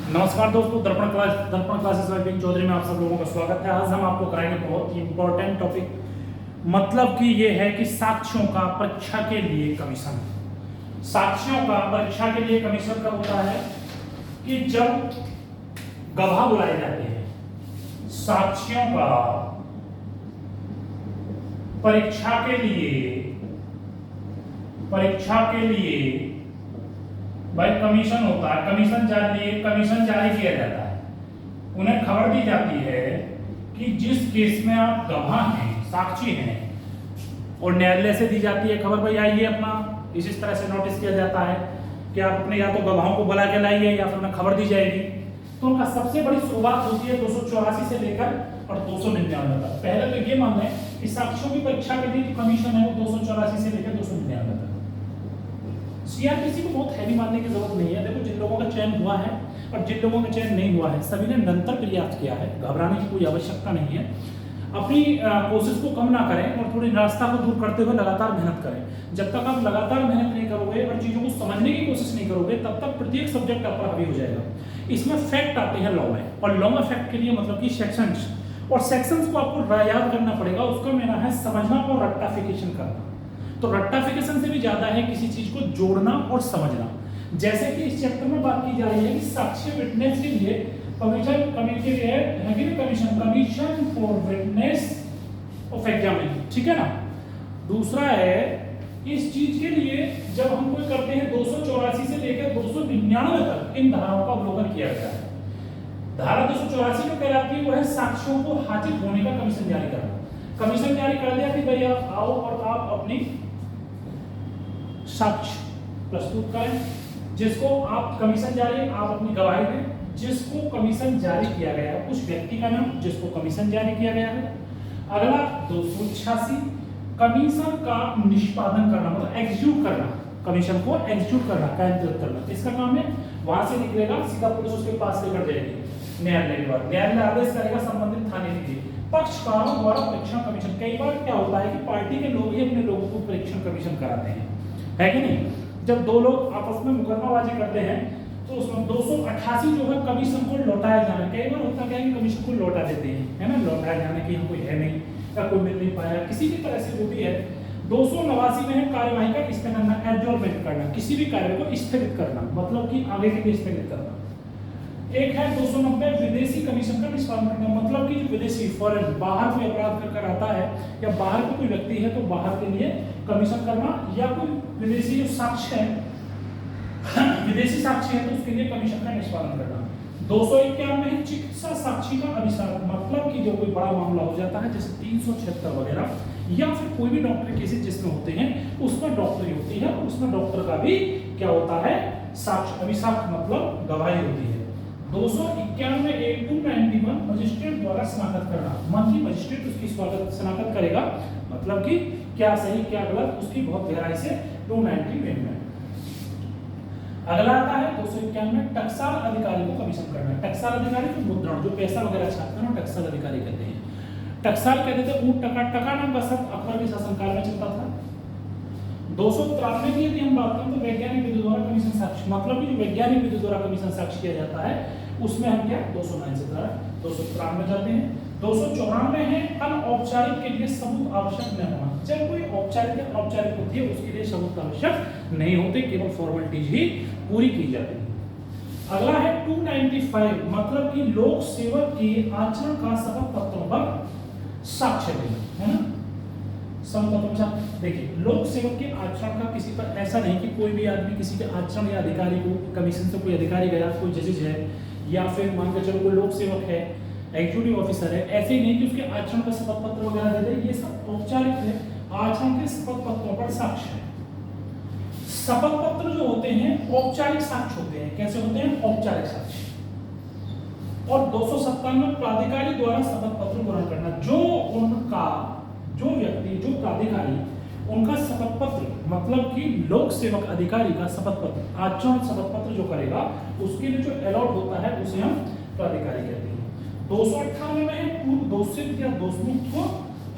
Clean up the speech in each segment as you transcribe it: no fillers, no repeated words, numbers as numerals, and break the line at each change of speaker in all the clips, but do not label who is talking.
नमस्कार दोस्तों, दर्पण क्लासेस विपिन चौधरी में आप सब लोगों का स्वागत है। आज हम आपको कराएंगे बहुत ही इंपॉर्टेंट टॉपिक, मतलब कि ये है कि साक्ष्यों का परीक्षा के लिए कमीशन। साक्ष्यों का परीक्षा के लिए कमीशन कब होता है कि जब गवाह बुलाए जाते हैं। साक्ष्यों का परीक्षा के लिए भाई कमीशन होता है। कमीशन जारी किया जाता है। उन्हें खबर दी जाती है कि जिस केस में आप गवाह हैं, साक्षी हैं, और न्यायालय से दी जाती है खबर, भाई आइए अपना इस तरह से नोटिस किया जाता है कि आप अपने या तो गवाहों को बुला के लाइए या फिर उन्हें खबर दी जाएगी। तो उनका सबसे बड़ी शुरुआत होती है 284 से लेकर और 299 तक। पहले तो ये मान लें कि साक्ष्यों की परीक्षा के लिए कमीशन है वो 284 से लेकर 299 तक। सीआरपीसी को बहुत हैवी मानने की जरूरत नहीं है। देखो, जिन लोगों का चयन हुआ है और जिन लोगों का चयन नहीं हुआ है, सभी ने निरंतर प्रयास किया है। घबराने की कोई आवश्यकता नहीं है। अपनी कोशिश को कम ना करें और थोड़ी निराशा को दूर करते हुए लगातार मेहनत करें। जब तक आप लगातार मेहनत नहीं करोगे और चीज़ों को समझने की कोशिश नहीं करोगे, तब तक प्रत्येक सब्जेक्ट आप पर हावी हो जाएगा। इसमें फैक्ट आते हैं लॉ में, और लॉ में फैक्ट के लिए मतलब कि सेक्शंस, और सेक्शंस को आपको याद करना पड़ेगा। उसका मेरा है समझना और रट्टाफिकेशन करना। तो रट्टाफिकेशन से भी ज्यादा है किसी चीज को जोड़ना और समझना। जैसे कि इस चैप्टर में बात की जा रही है कि साक्ष्य विटनेस के लिए commission for witness of examine, ठीक है ना। दूसरा है इस चीज के लिए जब हम कोई करते हैं 284 से लेकर 299 तक इन धाराओं का अवलोकन किया गया है। धारा 284 जो कहलाती है वो है साक्ष्यों को हाजिर होने का कमीशन जारी करना। कमीशन जारी कर दिया कि भाई आप आओ और आप अपनी साक्ष्य प्रस्तुत करें। जिसको आप कमीशन जारी, आप अपनी गवाही दें। जिसको कमीशन जारी किया गया है उस व्यक्ति का नाम जिसको कमीशन जारी किया गया है। अगला 286 कमीशन का निष्पादन करना, मतलब एग्जीक्यूट करना। कमीशन को एग्जीक्यूट करना, कार्यान्वित करना, इसका काम है। वहां से निकलेगा, सीधा पुलिस उसके पास लेकर जाएगी न्यायालय के बाद। न्यायालय आदेश करेगा संबंधित थाने के लिए। पक्षकारों द्वारा परीक्षण कमीशन। कई बार क्या होता है कि पार्टी के लोग ही अपने लोगों को परीक्षण कमीशन कराते हैं, है कि नहीं। जब दो लोग आपस में मुकदमाबाजी करते हैं तो उसमें 288 जो है कमीशन को लौटाया जाना। कई बार होता है कि कमीशन को लौटा देते हैं, है ना, लौटाया जाना कि हम कोई है नहीं या कोई मिल नहीं पाया, किसी भी तरह से जो भी है। 289 में है कार्यवाही का स्थगन करना, एडजॉर्नमेंट करना, किसी भी कार्य को स्थगित करना, मतलब कि आगे के लिए स्थगित करना। एक है 290 विदेशी कमीशन का निष्पादन करना, मतलब कि जो विदेशी फॉरेन बाहर कोई अपराध कर आता है या बाहर को कोई व्यक्ति है तो बाहर के लिए कमीशन करना, या कोई विदेशी जो साक्ष्य है विदेशी साक्षी है तो उसके लिए कमीशन का निष्पादन करना। 291 है चिकित्सा साक्षी का अभिसार, मतलब कि जो कोई बड़ा मामला हो जाता है जैसे 376 वगैरह, या फिर कोई भी डॉक्टर केसेस जिसमें होते हैं उसमें डॉक्टरी होती है और उसमें डॉक्टर का भी क्या होता है, साक्ष्य अभिसार मतलब गवाही होती है। 291 मजिस्ट्रेट द्वारा स्नातक करना, मंत्री मजिस्ट्रेट उसकी स्नातक करेगा, मतलब कि क्या सही क्या गलत उसकी बहुत गहराई से 291 में। अगला आता है 291 में टकसाल अधिकारी को कमीशन करना। टकसाल अधिकारी जो मुद्रण, जो पैसा वगैरह छापते हैं, टकसाल अधिकारी कहते हैं। टकसाल कहते थे ऊंट टका। टका नाम का शब्द अकबर के शासनकाल में चलता था। 293 की यदि हम बात करें तो वैज्ञानिक विधि द्वारा कमीशन साक्ष्य, मतलब कि जो वैज्ञानिक विधि द्वारा कमीशन साक्ष्य किया जाता है उसमें हम क्या 209 से 293 जाते हैं। 294 है अनौपचारिक के लिए सबूत आवश्यक न होना। जब कोई औपचारिक या अनौपचारिक होती है उसके लिए सबूत आवश्यक नहीं होते, केवल फॉर्मेलिटीज ही पूरी की जाती है। अगला है 295, मतलब कि लोक सेवक के आचरण का शपथ पत्रों पर साक्ष्य देना, है ना। देखिए, लोक सेवक के आचरण का किसी पर ऐसा नहीं कि कोई भी आदमी किसी के आचरण या अधिकारी को, कमीशन से कोई अधिकारी गया, कोई जजेज है या फिर मान के चलो कोई लोक सेवक है, एग्जीक्यूटिव ऑफिसर है, ऐसे ही नहीं कि उसके आचरण का शपथ पत्र वगैरह दे दे। ये सब औपचारिक है। आचरण के शपथ पत्रों पर साक्ष्य है। शपथ पत्र जो होते हैं औपचारिक साक्ष्य होते हैं। कैसे होते हैं? औपचारिक साक्ष्य। और 297 प्राधिकारी द्वारा शपथ पत्र ग्रहण करना, जो व्यक्ति, जो प्राधिकारी उनका शपथ पत्र, मतलब कि लोक सेवक अधिकारी का शपथ पत्र, आचरण शपथ पत्र जो करेगा उसके लिए जो अलॉट होता है उसे हम प्राधिकारी कहते हैं। 298 में है पूर्व दोषित या दोषमुक्त को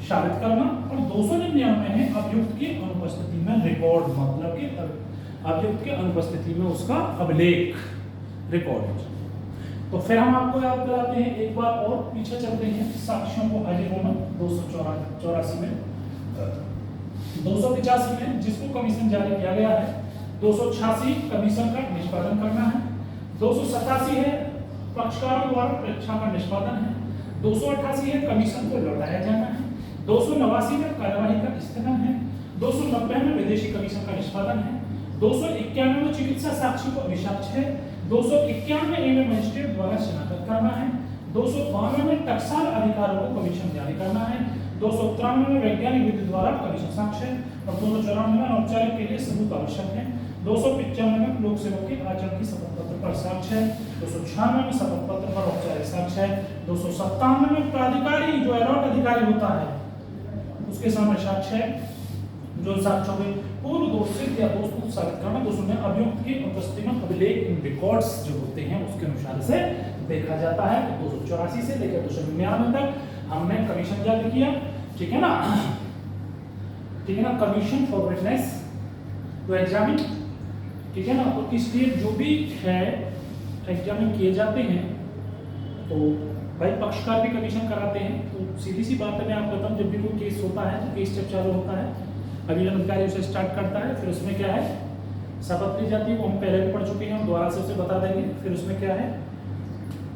साबित करना, और 299 है अभियुक्त की अनुपस्थिति में रिकॉर्ड, मतलब कि अभियुक्त की अनुपस्थिति में उसका अभिलेख रिकॉर्ड। तो फिर हम आपको याद कराते हैं एक बार और पीछे चलते हैं साक्ष्यों को हाजिर होना 284 में, 285 में जिसको कमीशन जारी किया गया है, 286 कमीशन का निष्पादन करना है, 287 है पक्षकारों द्वारा परीक्षा का निष्पादन है, 288 है कमीशन को लौटाया जाना है, 289 में कार्यवाही का स्थगन है, 290 में विदेशी कमीशन का निष्पादन है, 291 में चिकित्सा साक्ष्य को अभिसाक्ष्य है, 291 में मजिस्ट्रेट द्वारा शनाख्त करना है, 292 में टकसाल अधिकारियों को कमीशन जारी करना है, 293 में वैज्ञानिक विधि द्वारा कमीशन साक्ष्य है और 294 में औपचारिक के लिए सबूत आवश्यक है, 295 में लोक सेवक के आचरण की शपथ पत्र पर साक्ष्य है, 296 में शपथ पत्र पर औपचारिक साक्ष्य है, 297 में प्राधिकारी जो अलॉट अधिकारी होता है उसके सामने साक्ष्य है, जो साक्ष्यों में पूर्व दोष सिद्ध या दोष मुक्त साबित करना, 200 में अभियुक्त की उपस्थिति में अभिलेख इन रिकॉर्ड्स जो होते हैं उसके अनुसार से देखा जाता है। 284 से लेकर 299 तक हमने कमीशन जारी किया, ठीक है ना, ठीक है ना, commission for witness to examine, ठीक है ना। तो इसलिए जो भी है एग्जामिन किए जाते हैं तो भाई पक्षकार भी कमीशन कराते हैं। तो सीधी सी बात है, मैं आपको बताऊं, जब भी कोई केस होता है तो केस जब चालू होता है अभियोजन अधिकारी उसे स्टार्ट करता है, फिर उसमें क्या है शपथ ली जाती है, वो हम पहले भी पढ़ चुके हैं, हम दोबारा से उसे बता देंगे। फिर उसमें क्या है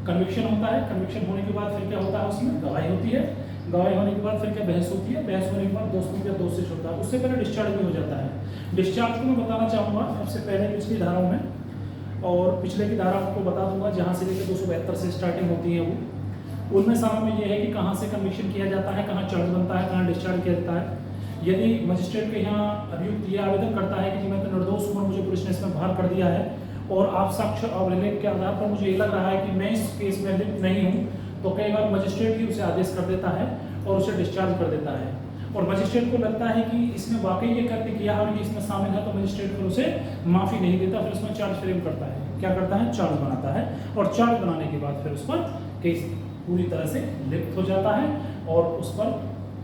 कन्विक्शन होता है, कन्विक्शन होने के बाद फिर क्या होता है उसमें गवाही होती है, गवाही होने के बाद फिर क्या बहस होती है, बहस होने के बाद दोस्तों का दोषित होता है, उससे पहले डिस्चार्ज भी हो जाता है। डिस्चार्ज को मैं बताना चाहूँगा सबसे पहले पिछली धाराओं में और पिछले की धारा आपको बता दूंगा जहाँ से लेकर 272 से स्टार्टिंग होती है वो, उनमें सारों में ये है कि कहाँ से कन्विक्शन किया जाता है, कहाँ चार्ज बनता है, कहाँ डिस्चार्ज किया जाता है। यदि मजिस्ट्रेट के यहाँ अभियुक्त ये आवेदन करता है कि जी मैं तो निर्दोष हूँ, मुझे पुलिस ने इसमें बाहर कर दिया है और आप साक्ष्य और अभिलेख के आधार पर मुझे ये लग रहा है कि मैं इस केस में लिप्त नहीं हूँ, तो कई बार मजिस्ट्रेट ही उसे आदेश कर देता है और उसे डिस्चार्ज कर देता है। और मजिस्ट्रेट को लगता है कि इसने वाकई ये कृत्य किया और ये इसमें शामिल है, तो मजिस्ट्रेट फिर उसे माफी नहीं देता, फिर उसमें चार्ज फ्रेम करता है। क्या करता है? चार्ज बनाता है और चार्ज बनाने के बाद फिर उस पर केस पूरी तरह से लिप्त हो जाता है और उस पर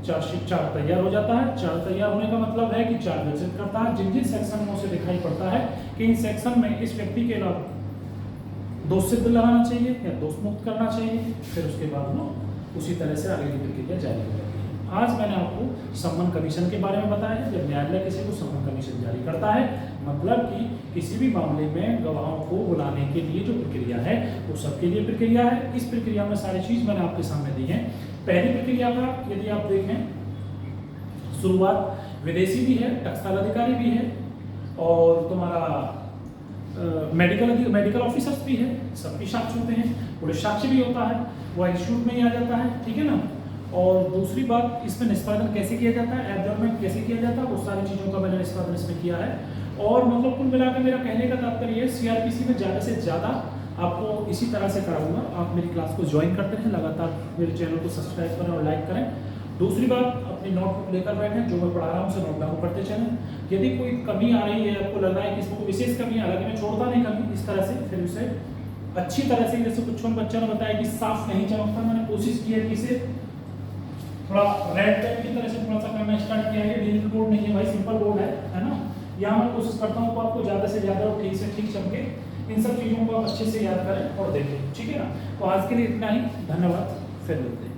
चार्जशीट चार्ज तैयार हो जाता है। चार्ज तैयार होने का मतलब है कि चार्ज विकसित करता है, जिन जिन सेक्शन में उसे दिखाई पड़ता है कि इन सेक्शन में इस व्यक्ति के अलावा दोष सिद्ध लगाना चाहिए या दोष मुक्त करना चाहिए, फिर उसके बाद वो उसी तरह से आगे की प्रक्रिया जारी हो जाती है। आज मैंने आपको सम्मन कमीशन के बारे में बताया है। जब न्यायालय किसी को सम्मन कमीशन जारी करता है, मतलब कि किसी भी मामले में गवाहों को बुलाने के लिए जो प्रक्रिया है वो सबके लिए प्रक्रिया है। इस प्रक्रिया में सारी चीज मैंने आपके सामने दी है। पहली प्रक्रिया का यदि आप देखें, शुरुआत विदेशी भी है, टकसाल अधिकारी भी है और तुम्हारा मेडिकल ऑफिसर्स भी है, सबके साक्ष्य होते हैं, पुलिस साक्ष्य भी होता है, वो इंस्टीट्यूट में ही आ जाता है, ठीक है ना। और दूसरी बात, इसमें निष्पादन कैसे किया जाता है, एब्जॉर्बमेंट कैसे किया जाता है, वो सारी चीज़ों का मैंने निष्पादन इसमें किया है। और मतलब कुल मिलाकर मेरा कहने का तात्पर्य है, सीआरपीसी में ज़्यादा से ज़्यादा आपको इसी तरह से कराऊंगा। आप मेरी क्लास को ज्वाइन करते रहें, लगातार मेरे चैनल को सब्सक्राइब करें और लाइक करें। दूसरी बात, अपनी नोटबुक लेकर बैठें, जो मैं पढ़ा रहा हूँ उसे नोट डाउन करते चलें। यदि कोई कमी आ रही है, आपको लग रहा है कि इसमें कोई विशेष कमी है, हालांकि मैं छोड़ता नहीं कमी, इस तरह से फिर उसे अच्छी तरह से, जैसे कुछ बच्चा ने बताया कि साफ नहीं चमकता, मैंने कोशिश की है कि इसे थोड़ा रेड पेन की तरह से थोड़ा सा करना स्टार्ट किया है। डिजिटल बोर्ड नहीं है भाई, सिंपल बोर्ड है ना। यहाँ मैं कोशिश करता हूँ तो आपको ज़्यादा से ज़्यादा और ठीक से ठीक चमके। इन सब चीज़ों को आप अच्छे से याद करें और देखें, ठीक है ना। तो आज के लिए इतना ही, धन्यवाद, फिर मिलते हैं।